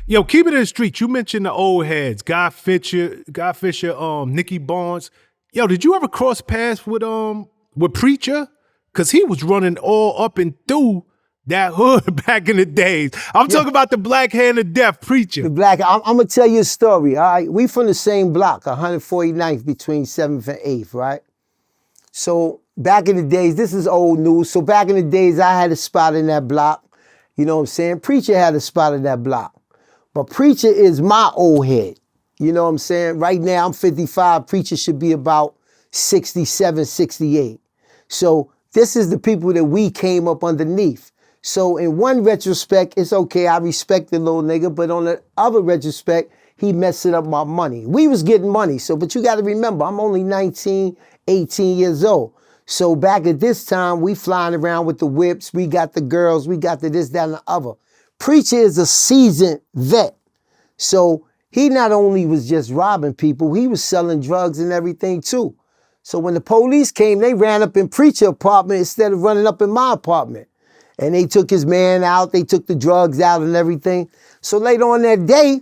Yo, keep it in the street. You mentioned the old heads, Guy Fisher, Nicky Barnes. Yo, did you ever cross paths with Preacher? Cause he was running all up and through that hood back in the days. I'm talking about the Black Hand of Death, Preacher. I'm gonna tell you a story, all right? We from the same block, 149th between 7th and 8th, right? So back in the days, this is old news. So back in the days, I had a spot in that block. You know what I'm saying? Preacher had a spot in that block. But Preacher is my old head. You know what I'm saying? Right now, I'm 55. Preacher should be about 67, 68. So this is the people that we came up underneath. So in one retrospect, it's okay. I respect the little nigga. But on the other retrospect, he messing up my money. We was getting money. So, but you got to remember, I'm only 19, 18 years old. So back at this time, we flying around with the whips. We got the girls. We got the this, that, and the other. Preacher is a seasoned vet. So he not only was just robbing people, he was selling drugs and everything too. So when the police came, they ran up in Preacher's apartment instead of running up in my apartment. And they took his man out, they took the drugs out and everything. So later on that day,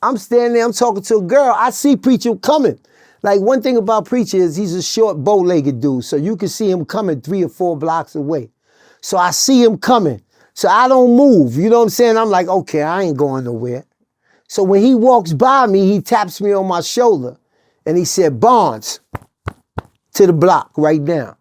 I'm standing there, I'm talking to a girl, I see Preacher coming. Like one thing about Preacher is he's a short, bow-legged dude, so you can see him coming 3 or 4 blocks away. So I see him coming, so I don't move, you know what I'm saying? I'm like, okay, I ain't going nowhere. So when he walks by me, he taps me on my shoulder, and he said, Barnes, to the block right now.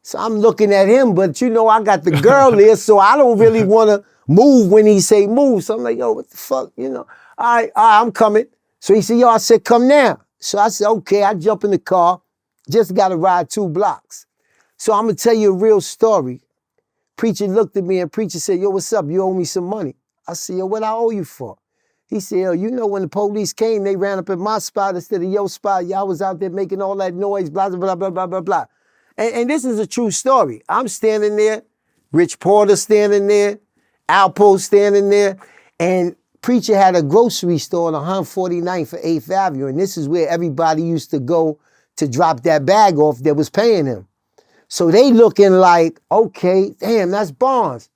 So I'm looking at him, but you know, I got the girl there, so I don't really want to move when he say move. So I'm like, yo, what the fuck, you know? All right, I'm coming. So he said, yo, I said, come now. So I said, okay, I jump in the car, just got to ride 2 blocks. So I'm going to tell you a real story. Preacher looked at me and Preacher said, yo, what's up? You owe me some money. I said, yo, what I owe you for? He said, yo, you know when the police came, they ran up in my spot instead of your spot. Y'all was out there making all that noise, blah, blah, blah, blah, blah, blah, blah. And this is a true story. I'm standing there, Rich Porter standing there, Alpo standing there, and Preacher had a grocery store on 149th for 8th Avenue, and this is where everybody used to go to drop that bag off that was paying him. So they looking like, okay, damn, that's Barnes.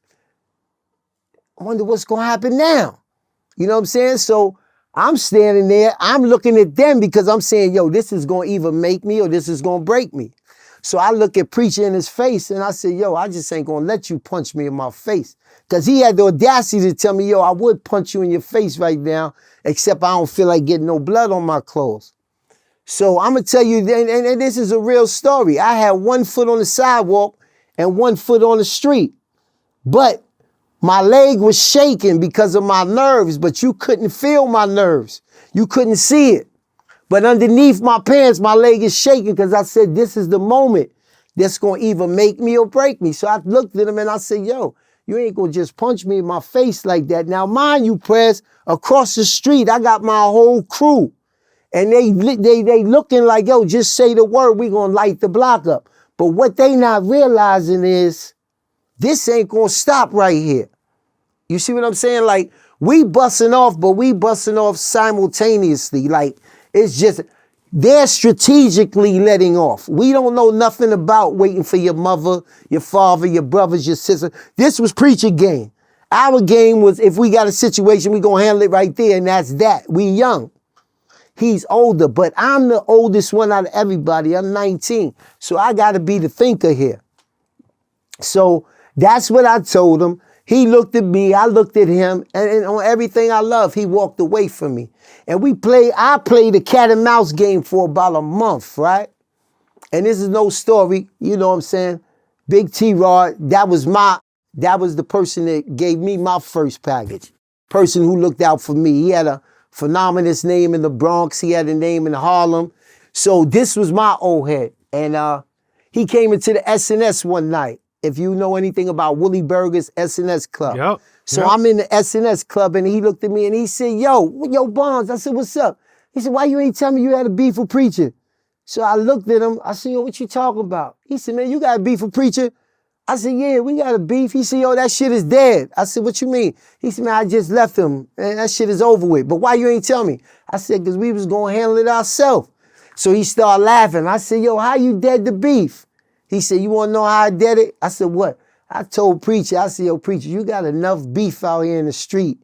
I wonder what's gonna happen now. You know what I'm saying? So I'm standing there, I'm looking at them because I'm saying, yo, this is gonna either make me or this is gonna break me. So I look at Preacher in his face and I said, yo, I just ain't gonna let you punch me in my face. Because he had the audacity to tell me, yo, I would punch you in your face right now, except I don't feel like getting no blood on my clothes. So I'm gonna tell you, and this is a real story. I had 1 foot on the sidewalk and 1 foot on the street. But my leg was shaking because of my nerves, but you couldn't feel my nerves. You couldn't see it. But underneath my pants, my leg is shaking because I said, this is the moment that's going to either make me or break me. So I looked at him and I said, yo, you ain't going to just punch me in my face like that. Now, mind you, Prez, across the street, I got my whole crew. And they looking like, yo, just say the word, we going to light the block up. But what they not realizing is this ain't going to stop right here. You see what I'm saying? Like, we busting off, but we busting off simultaneously. Like, it's just, they're strategically letting off. We don't know nothing about waiting for your mother, your father, your brothers, your sister. This was Preacher game. Our game was, if we got a situation, we gonna handle it right there, and that's that. We young. He's older, but I'm the oldest one out of everybody. I'm 19. So I gotta be the thinker here. So that's what I told him. He looked at me, I looked at him, and on everything I love, he walked away from me. And I played a cat and mouse game for about a month, right? And this is no story, you know what I'm saying? Big T-Rod, that was the person that gave me my first package. Person who looked out for me. He had a phenomenous name in the Bronx, he had a name in Harlem. So this was my old head. And he came into the S&S one night. If you know anything about Willie Berger's S&S Club. Yep. So I'm in the S&S Club and he looked at me and he said, yo, Barnes. I said, what's up? He said, why you ain't tell me you had a beef with Preacher? So I looked at him. I said, yo, what you talking about? He said, man, you got a beef with Preacher? I said, yeah, we got a beef. He said, yo, that shit is dead. I said, what you mean? He said, man, I just left him and that shit is over with. But why you ain't tell me? I said, because we was going to handle it ourselves. So he started laughing. I said, yo, how you dead the beef? He said, you want to know how I did it? I said, what? I told Preacher, I said, yo, Preacher, you got enough beef out here in the street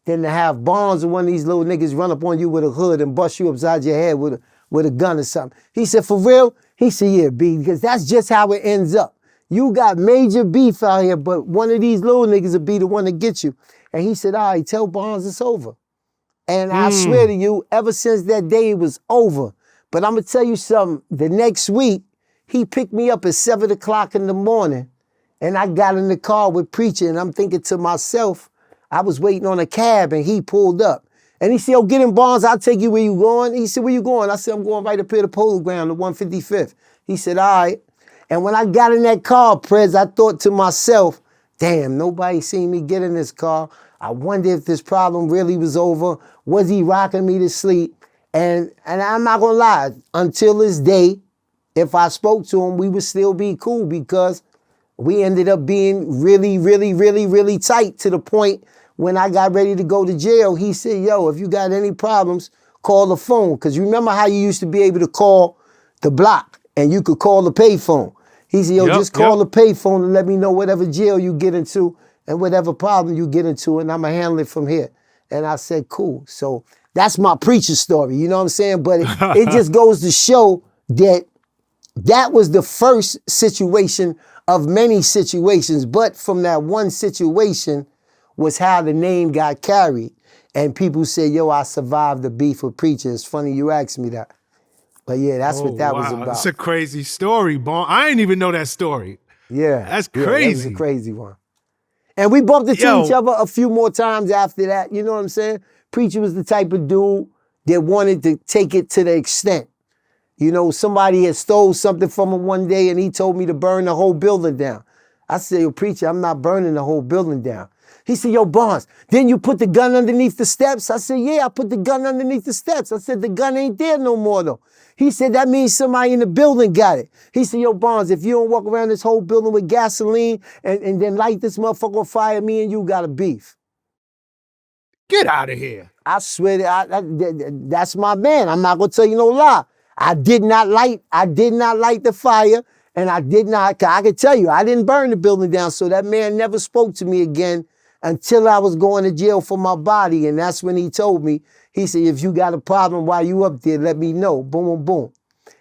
than to have Barnes or one of these little niggas run up on you with a hood and bust you upside your head with a gun or something. He said, for real? He said, yeah, B, because that's just how it ends up. You got major beef out here, but one of these little niggas will be the one to get you. And he said, all right, tell Barnes it's over. And I swear to you, ever since that day, it was over. But I'm going to tell you something. The next week, he picked me up at 7 o'clock in the morning, and I got in the car with Preacher, and I'm thinking to myself, I was waiting on a cab, and he pulled up. And he said, oh, get in Barnes, I'll take you where you going. He said, where you going? I said, I'm going right up here to Polo Ground, the 155th. He said, all right. And when I got in that car, Prez, I thought to myself, damn, nobody seen me get in this car. I wonder if this problem really was over. Was he rocking me to sleep? And I'm not gonna lie, until this day, if I spoke to him, we would still be cool because we ended up being really, really, really, really tight to the point when I got ready to go to jail, he said, yo, if you got any problems, call the phone. Because you remember how you used to be able to call the block and you could call the payphone. He said, yo, just call the payphone and let me know whatever jail you get into and whatever problem you get into, and I'm going to handle it from here. And I said, cool. So that's my preacher story, you know what I'm saying? But it just goes to show that that was the first situation of many situations. But from that one situation was how the name got carried. And people say, yo, I survived the beef with Preacher. It's funny you asked me that. But yeah, that's what that was about. It's a crazy story, Bon. I didn't even know that story. Yeah. That's crazy. That was a crazy one. And we bumped into each other a few more times after that. You know what I'm saying? Preacher was the type of dude that wanted to take it to the extent. You know, somebody had stole something from him one day and he told me to burn the whole building down. I said, yo, Preacher, I'm not burning the whole building down. He said, yo, Barnes, didn't you put the gun underneath the steps? I said, yeah, I put the gun underneath the steps. I said, the gun ain't there no more, though. He said, that means somebody in the building got it. He said, yo, Barnes, if you don't walk around this whole building with gasoline and then light this motherfucker on fire, me and you got a beef. Get out of here. I swear that's my man. I'm not going to tell you no lie. I did not light the fire, and I can tell you, I didn't burn the building down, so that man never spoke to me again until I was going to jail for my body, and that's when he told me, he said, if you got a problem while you up there, let me know. Boom, boom, boom.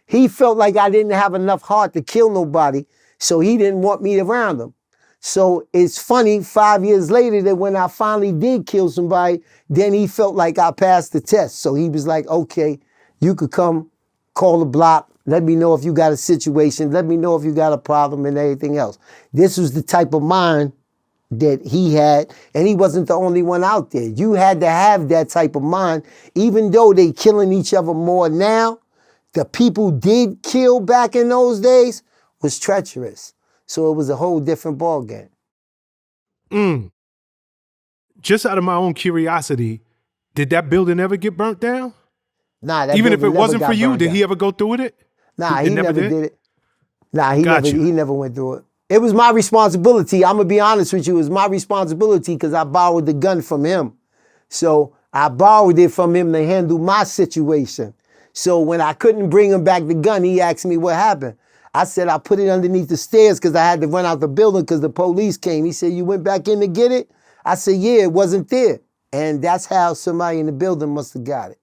He felt like I didn't have enough heart to kill nobody, so he didn't want me around him. So it's funny, 5 years later, that when I finally did kill somebody, then he felt like I passed the test. So he was like, okay, you could come, call the block, let me know if you got a situation, let me know if you got a problem and everything else. This was the type of mind that he had, and he wasn't the only one out there. You had to have that type of mind, even though they killing each other more now. The people did kill back in those days was treacherous. So it was a whole different ballgame. Just out of my own curiosity, did that building ever get burnt down? Nah, that even if it building wasn't never for got you, burnt did down. he ever go through with it? Nah, he never did it. Nah, he never went through it. It was my responsibility. I'm gonna be honest with you. It was my responsibility because I borrowed the gun from him. So I borrowed it from him to handle my situation. So when I couldn't bring him back the gun, he asked me what happened. I said I put it underneath the stairs because I had to run out the building because the police came. He said, you went back in to get it? I said, yeah, it wasn't there. And that's how somebody in the building must have got it.